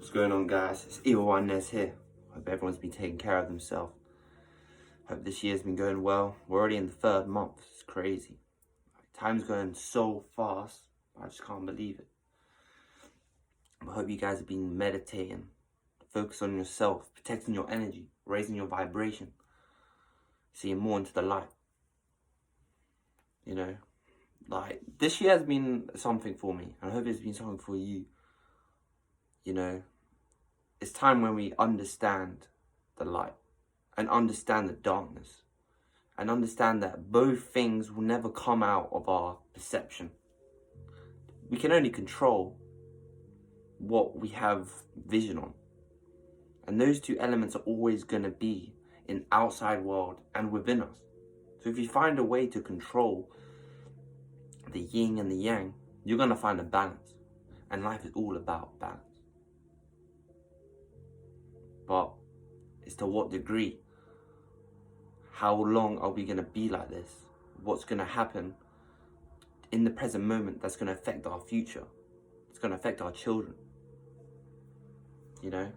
What's going on, guys? It's Evil Nez here. Hope everyone's been taking care of themselves. Hope this year's been going well. We're already in the third month. It's crazy. Time's going so fast. I just can't believe it. I hope you guys have been meditating. Focus on yourself, protecting your energy, raising your vibration, seeing more into the light. You know, like this year has been something for me. I hope it's been something for you. You know, it's time when we understand the light and understand the darkness and understand that both things will never come out of our perception. We can only control what we have vision on. And those two elements are always going to be in outside world and within us. So if you find a way to control the yin and the yang, you're going to find a balance. And life is all about balance. But it's to what degree? How long are we going to be like this? What's going to happen in the present moment that's going to affect our future? It's going to affect our children. You know?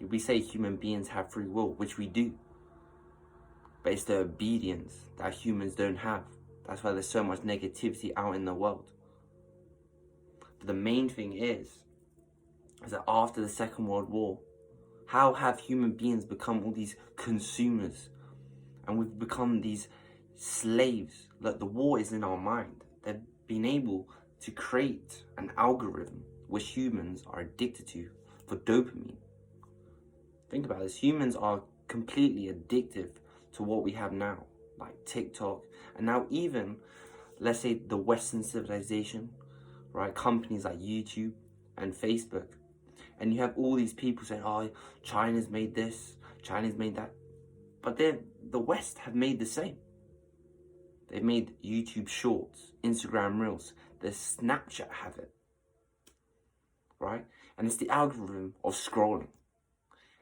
We say human beings have free will, which we do. But it's the obedience that humans don't have. That's why there's so much negativity out in the world. But the main thing is that after the Second World War, how have human beings become all these consumers? And we've become these slaves. Look, the war is in our mind. They've been able to create an algorithm which humans are addicted to for dopamine. Think about this. Humans are completely addictive to what we have now, like TikTok, and now even, let's say, the Western civilization, right? Companies like YouTube and Facebook. And you have all these people saying, oh, China's made this, China's made that. But the West have made the same. They've made YouTube Shorts, Instagram Reels. The Snapchat have it, right? And it's the algorithm of scrolling.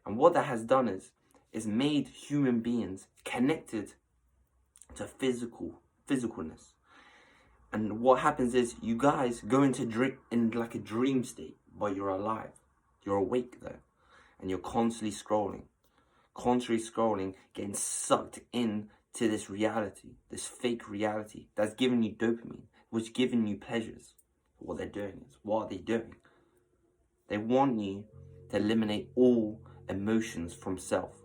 And what that has done is made human beings connected to physicalness. And what happens is you guys go into in like a dream state, but you're alive. You're awake though. And you're constantly scrolling, getting sucked in to this reality, this fake reality that's giving you dopamine, which is giving you pleasures. What they're doing is, what are they doing? They want you to eliminate all emotions from self.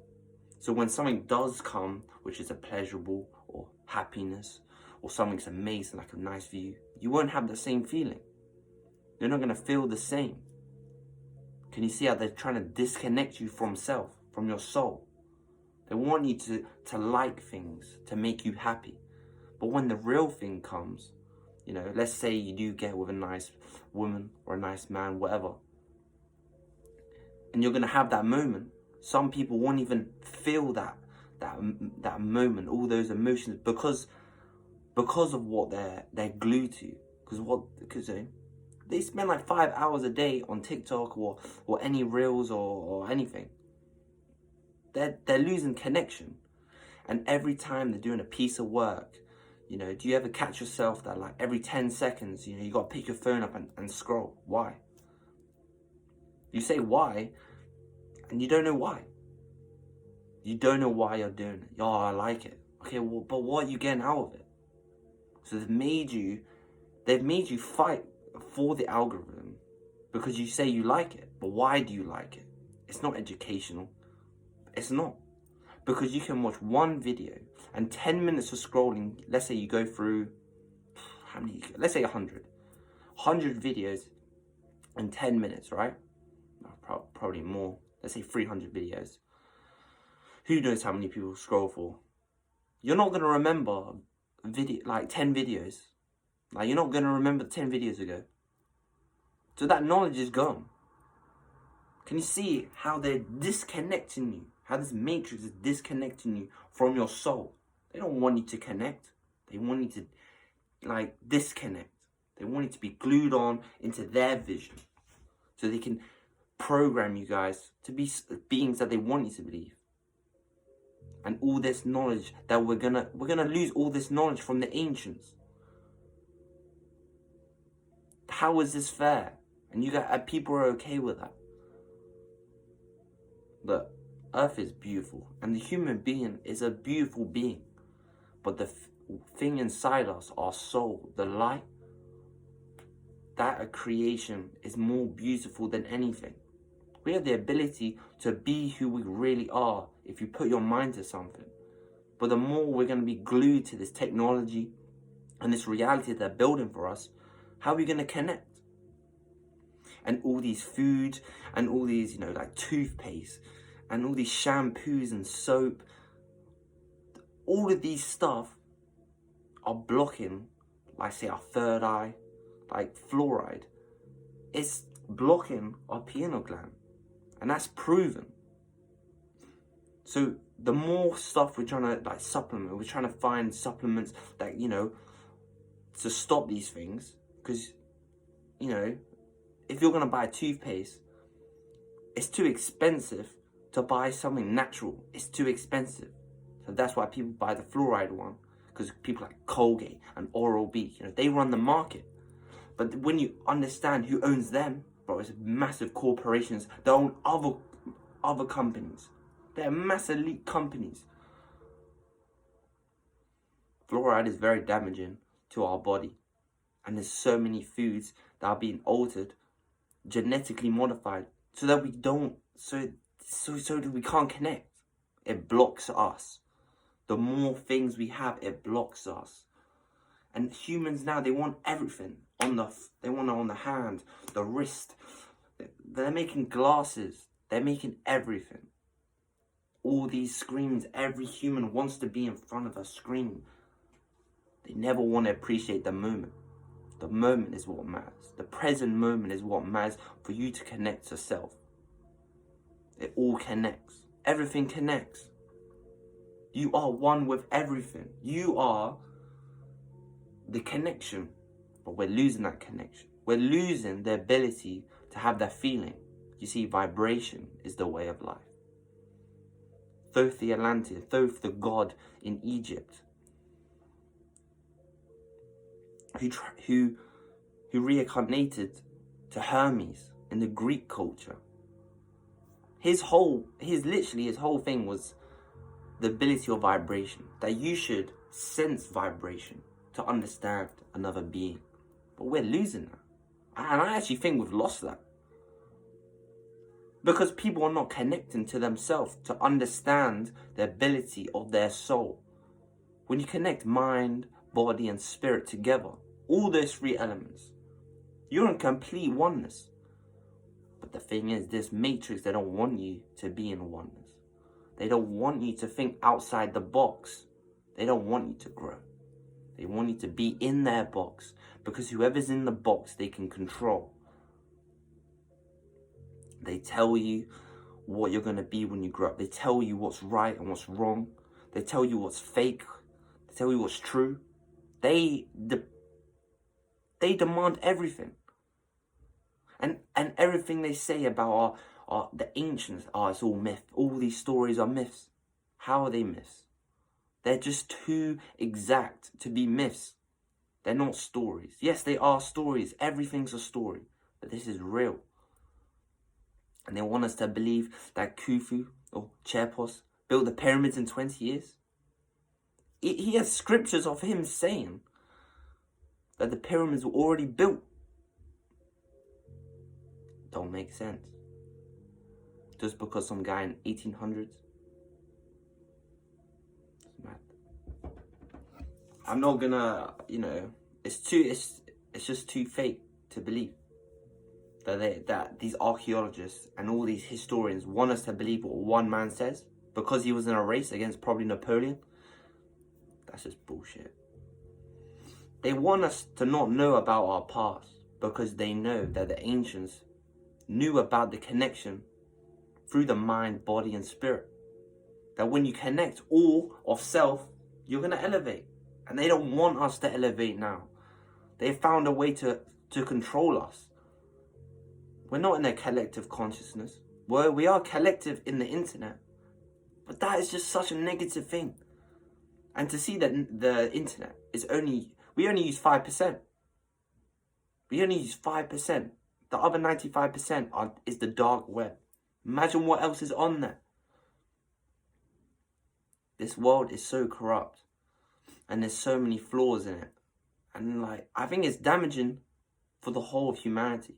So when something does come, which is a pleasurable or happiness, or something's amazing, like a nice view, you won't have the same feeling. You're not going to feel the same. Can you see how they're trying to disconnect you from self, from your soul? They want you to like things, to make you happy. But when the real thing comes, you know, let's say you do get with a nice woman or a nice man, whatever, and you're going to have that moment. Some people won't even feel that moment, all those emotions, because of what they're glued to. Because they spend like 5 hours a day on TikTok or any reels or anything. They're losing connection. And every time they're doing a piece of work, you know, do you ever catch yourself that like every 10 seconds, you know, you got to pick your phone up and scroll? Why? You say why, and you don't know why. You don't know why you're doing it. Oh, I like it. Okay, well, but what are you getting out of it? So they've made you fight for the algorithm because you say you like it. But why do you like it? It's not educational. It's not. Because you can watch one video and 10 minutes of scrolling, let's say you go through, how many? Let's say 100. 100 videos in 10 minutes, right? Probably more. Let's say 300 videos. Who knows how many people scroll for? You're not going to remember 10 videos. Like, you're not going to remember 10 videos ago. So that knowledge is gone. Can you see how they're disconnecting you? How this matrix is disconnecting you from your soul? They don't want you to connect. They want you to, disconnect. They want you to be glued on into their vision. So they can program you guys to be beings that they want you to believe. And all this knowledge that we're gonna lose all this knowledge from the ancients. How is this fair? And people are okay with that. The earth is beautiful, and the human being is a beautiful being. But the thing inside us, our soul, the light, that a creation is more beautiful than anything. We have the ability to be who we really are if you put your mind to something. But the more we're going to be glued to this technology and this reality they're building for us, how are we going to connect? And all these food and all these, like toothpaste and all these shampoos and soap, all of these stuff are blocking, like say our third eye, like fluoride. It's blocking our pineal gland, and that's proven. So the more stuff we're trying to supplement, we're trying to find supplements that, to stop these things, because, if you're going to buy a toothpaste, it's too expensive to buy something natural. It's too expensive. So that's why people buy the fluoride one, because people like Colgate and Oral-B, they run the market. But when you understand who owns them, bro, it's massive corporations that own other companies. They're massive elite companies. Fluoride is very damaging to our body. And there's so many foods that are being altered, genetically modified, so that we don't, so that we can't connect. It blocks us. The more things we have, it blocks us. And humans now, they want everything they want it on the hand, the wrist. They're making glasses. They're making everything. All these screens, every human wants to be in front of a screen. They never want to appreciate the moment. The moment is what matters. The present moment is what matters for you to connect to self. It all connects. Everything connects. You are one with everything. You are the connection. But we're losing that connection. We're losing the ability to have that feeling. You see, vibration is the way of life. Thoth the Atlantean, Thoth the god in Egypt, who reincarnated to Hermes in the Greek culture. His whole thing was the ability of vibration, that you should sense vibration to understand another being. But we're losing that. And I actually think we've lost that. Because people are not connecting to themselves to understand the ability of their soul. When you connect mind, body, and spirit together, all those three elements, you're in complete oneness. But the thing is, this matrix, they don't want you to be in oneness. They don't want you to think outside the box. They don't want you to grow. They want you to be in their box, because whoever's in the box, they can control. They tell you what you're going to be when you grow up. They tell you what's right and what's wrong. They tell you what's fake. They tell you what's true. They demand everything. And everything they say about the ancients, it's all myth. All these stories are myths. How are they myths? They're just too exact to be myths. They're not stories. Yes, they are stories. Everything's a story. But this is real. And they want us to believe that Khufu or Cheops built the pyramids in 20 years. He has scriptures of him saying that the pyramids were already built. Don't make sense. Just because some guy in 1800s. It's mad. I'm not gonna, it's just too fake to believe that these archaeologists and all these historians want us to believe what one man says because he was in a race against probably Napoleon. That's just bullshit. They want us to not know about our past because they know that the ancients knew about the connection through the mind, body, and spirit. That when you connect all of self, you're going to elevate. And they don't want us to elevate now. They found a way to control us. We're not in a collective consciousness. We are collective in the internet. But that is just such a negative thing. And to see that the internet is we only use 5%. We only use 5%. The other 95% is the dark web. Imagine what else is on there. This world is so corrupt. And there's so many flaws in it. And like, I think it's damaging for the whole of humanity.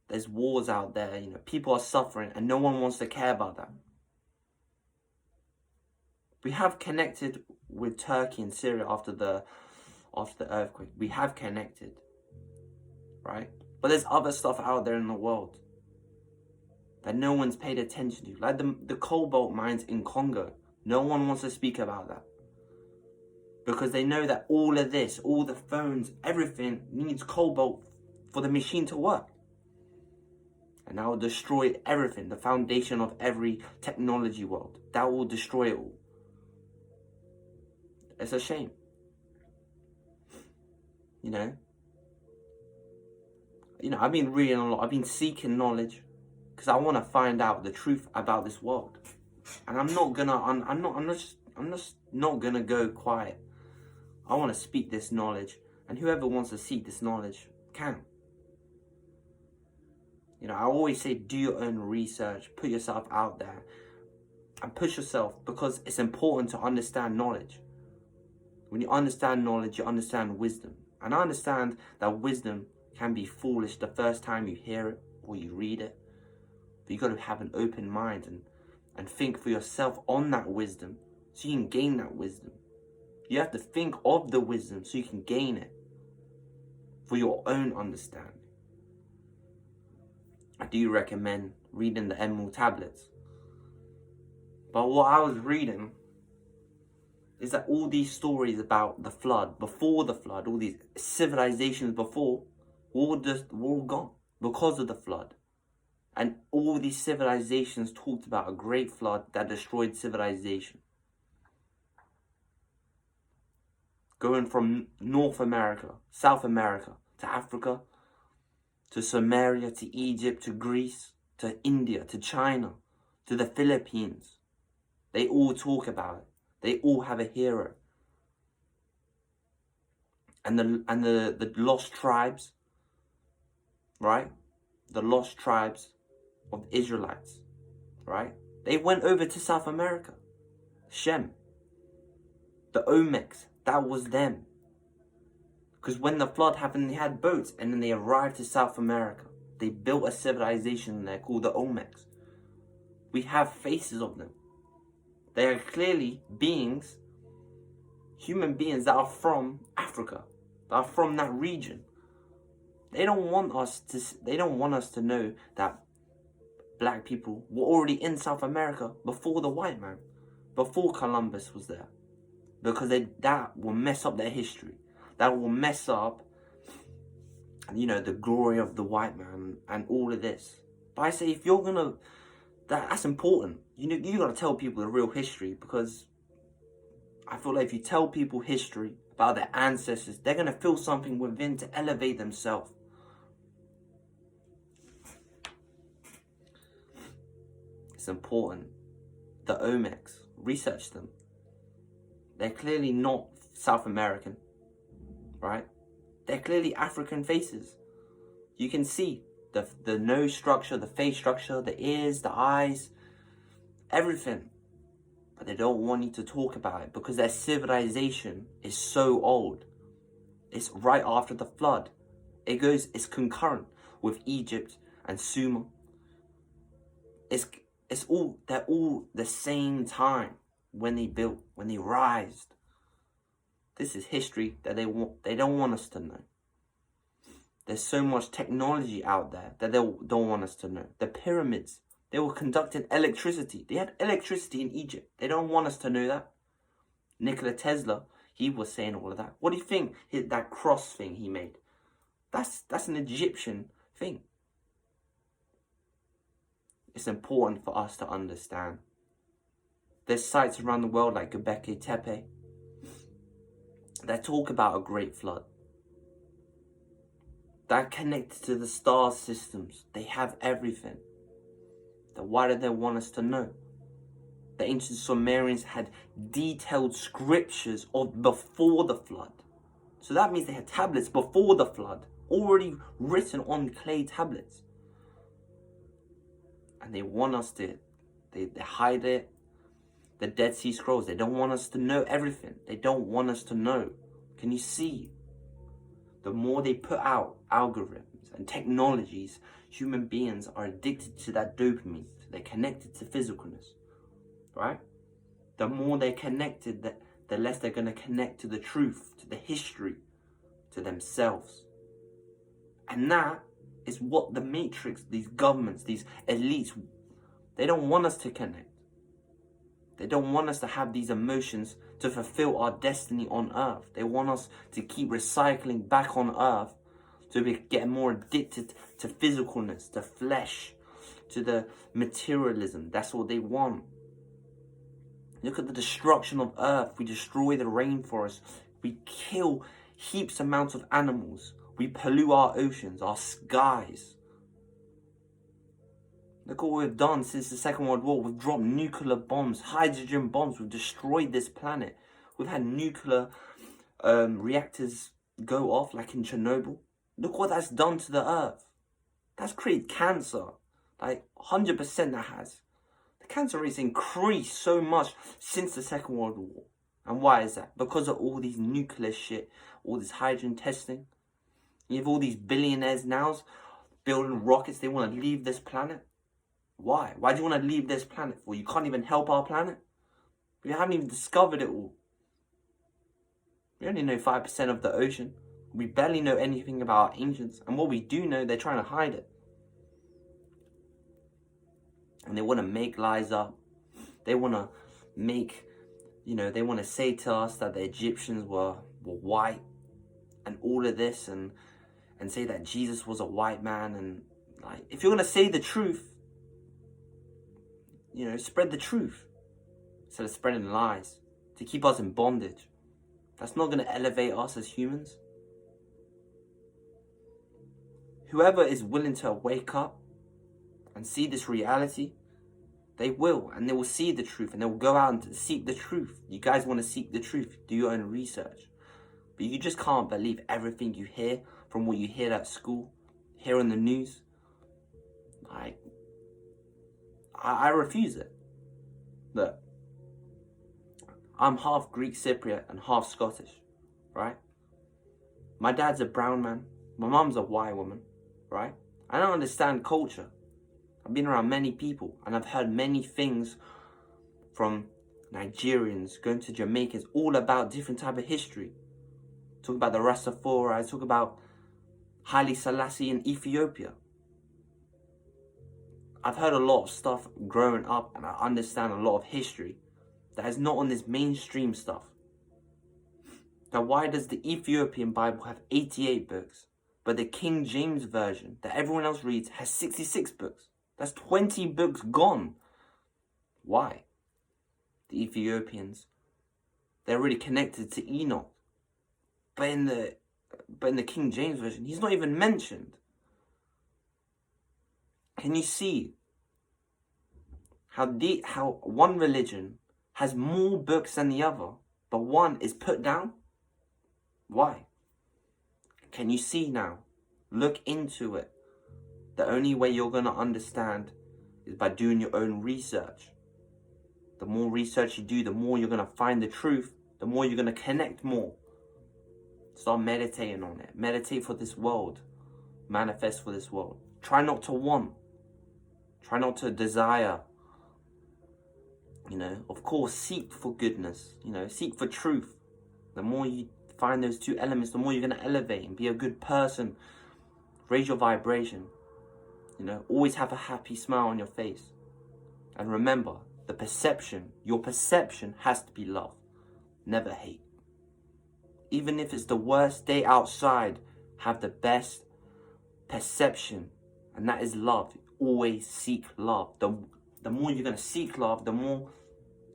There's wars out there, you know, people are suffering and no one wants to care about that. We have connected with Turkey and Syria after the earthquake. We have connected, right? But there's other stuff out there in the world that no one's paid attention to. Like the cobalt mines in Congo. No one wants to speak about that. Because they know that all of this, all the phones, everything needs cobalt for the machine to work. And that will destroy everything, the foundation of every technology world. That will destroy it all. It's a shame. You know, I've been reading a lot. I've been seeking knowledge because I want to find out the truth about this world. And I'm just not gonna go quiet. I want to speak this knowledge, and whoever wants to seek this knowledge can. You know, I always say do your own research, put yourself out there, and push yourself, because it's important to understand knowledge. When you understand knowledge, you understand wisdom. And I understand that wisdom can be foolish the first time you hear it or you read it. But you got to have an open mind and think for yourself on that wisdom so you can gain that wisdom. You have to think of the wisdom so you can gain it for your own understanding. I do recommend reading the Emerald Tablets. But what I was reading is that all these stories about the flood, before the flood, all these civilizations before, were all gone because of the flood. And all these civilizations talked about a great flood that destroyed civilization. Going from North America, South America, to Africa, to Samaria, to Egypt, to Greece, to India, to China, to the Philippines. They all talk about it. They all have a hero. And the lost tribes, right? The lost tribes of Israelites, right? They went over to South America. Shem. The Olmecs, that was them. Because when the flood happened, they had boats and then they arrived to South America. They built a civilization there called the Olmecs. We have faces of them. They are clearly beings, human beings that are from Africa, that are from that region. They don't want us to know that black people were already in South America before the white man, before Columbus was there. Because that will mess up their history. That will mess up, the glory of the white man and all of this. But I say, if you're gonna, that's important. You gotta tell people the real history, because I feel like if you tell people history about their ancestors, they're gonna feel something within to elevate themselves. It's important. The Olmecs, research them. They're clearly not South American, right? They're clearly African faces. You can see the nose structure, the face structure, the ears, the eyes, everything. But they don't want you to talk about it because their civilization is so old. It's right after the flood. It's concurrent with Egypt and Sumer. They're all the same time when they rised. This is history that they don't want us to know. There's so much technology out there that they don't want us to know. The pyramids, they were conducting electricity. They had electricity in Egypt. They don't want us to know that. Nikola Tesla, he was saying all of that. What do you think that cross thing he made? That's an Egyptian thing. It's important for us to understand. There's sites around the world like Göbekli Tepe that talk about a great flood. That connected to the star systems. They have everything. Then why do they want us to know? The ancient Sumerians had detailed scriptures of before the flood. So that means they had tablets before the flood, already written on clay tablets. And they want us to, they hide it. The Dead Sea Scrolls, they don't want us to know everything. They don't want us to know. Can you see? The more they put out algorithms and technologies, human beings are addicted to that dopamine. So they're connected to physicalness, right? The more they're connected, the less they're going to connect to the truth, to the history, to themselves. And that is what the Matrix, these governments, these elites, they don't want us to connect. They don't want us to have these emotions to fulfill our destiny on earth. They want us to keep recycling back on earth to get more addicted to physicalness, to flesh, to the materialism. That's what they want. Look at the destruction of earth. We destroy the rainforest. We kill heaps amounts of animals. We pollute our oceans, our skies. Look what we've done since the Second World War. We've dropped nuclear bombs, hydrogen bombs. We've destroyed this planet. We've had nuclear reactors go off, like in Chernobyl. Look what that's done to the earth. That's created cancer. Like 100% that has. The cancer rate's increased so much since the Second World War. And why is that? Because of all these nuclear shit, all this hydrogen testing. You have all these billionaires now building rockets. They want to leave this planet. Why? Why do you want to leave this planet for? You can't even help our planet? We haven't even discovered it all. We only know 5% of the ocean. We barely know anything about our ancients. And what we do know, they're trying to hide it. And they want to make lies up. They want to make, they want to say to us that the Egyptians were white. And all of this. And say that Jesus was a white man. And like, if you're going to say the truth, spread the truth instead of spreading lies to keep us in bondage. That's not going to elevate us as humans. Whoever is willing to wake up and see this reality, they will, and they will see the truth, and they will go out and seek the truth. You guys want to seek the truth, do your own research. But you just can't believe everything you hear from what you hear at school, hear on the news. Like, I refuse it. Look, I'm half Greek Cypriot and half Scottish, right? My dad's a brown man. My mum's a white woman, right? I don't understand culture. I've been around many people and I've heard many things from Nigerians going to Jamaicans all about different type of history. Talk about the Rastafari, talk about Haile Selassie in Ethiopia. I've heard a lot of stuff growing up and I understand a lot of history that is not on this mainstream stuff. Now, why does the Ethiopian Bible have 88 books, but the King James Version that everyone else reads has 66 books? That's 20 books gone. Why? The Ethiopians, they're really connected to Enoch. But in the King James Version, he's not even mentioned. Can you see how one religion has more books than the other, but one is put down? Why? Can you see now? Look into it. The only way you're going to understand is by doing your own research. The more research you do, the more you're going to find the truth, the more you're going to connect more. Start meditating on it. Meditate for this world. Manifest for this world. Try not to want. Try not to desire. Of course, seek for goodness. Seek for truth. The more you find those two elements, the more you're going to elevate and be a good person. Raise your vibration. Always have a happy smile on your face. And remember, your perception has to be love. Never hate. Even if it's the worst day outside, have the best perception. And that is love. Always seek love. The more you're going to seek love, the more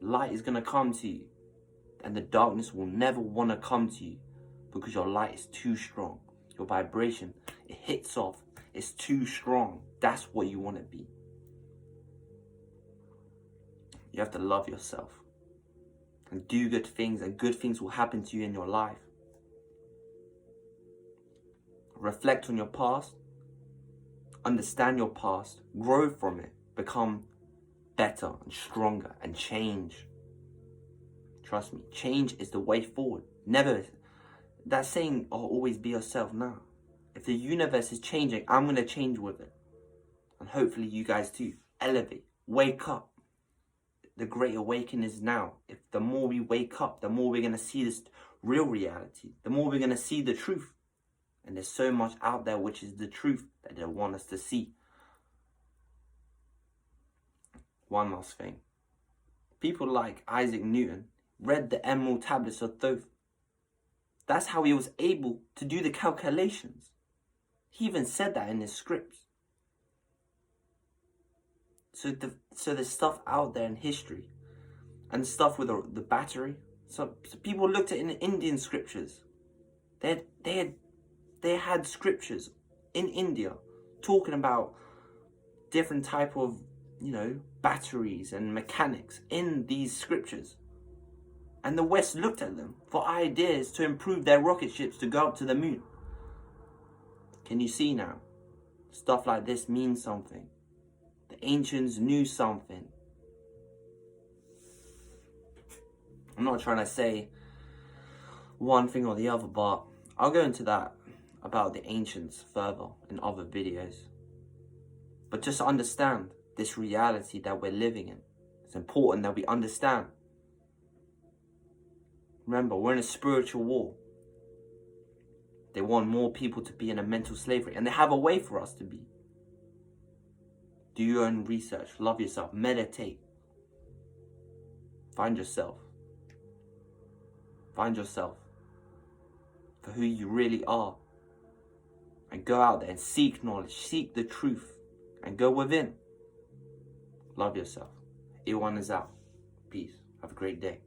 light is going to come to you. And the darkness will never want to come to you because your light is too strong. Your vibration, it hits off. It's too strong. That's what you want to be. You have to love yourself and do good things, and good things will happen to you in your life. Reflect on your past. Understand your past. Grow from it. become better and stronger and change. Trust me, change is the way forward. Never, that saying, oh, always be yourself. Now, if the universe is changing, I'm going to change with it. And hopefully you guys too. Elevate, wake up. The great awakening is now. If the more we wake up, the more we're going to see this real reality. The more we're going to see the truth. And there's so much out there which is the truth that they want us to see. One last thing. People like Isaac Newton read the Emerald Tablets of Thoth. That's how he was able to do the calculations. He even said that in his scripts. So there's stuff out there in history, and stuff with the battery. So people looked at it in the Indian scriptures. They had scriptures in India talking about different type of, batteries and mechanics in these scriptures. And the West looked at them for ideas to improve their rocket ships to go up to the moon. Can you see now? Stuff like this means something. The ancients knew something. I'm not trying to say one thing or the other, but I'll go into that about the ancients further in other videos. But just understand this reality that we're living in. It's important that we understand. Remember, we're in a spiritual war. They want more people to be in a mental slavery, and they have a way for us to be. Do your own research, love yourself, meditate. Find yourself. Find yourself for who you really are. And go out there and seek knowledge, seek the truth, and go within. Love yourself. Iwan is out. Peace. Have a great day.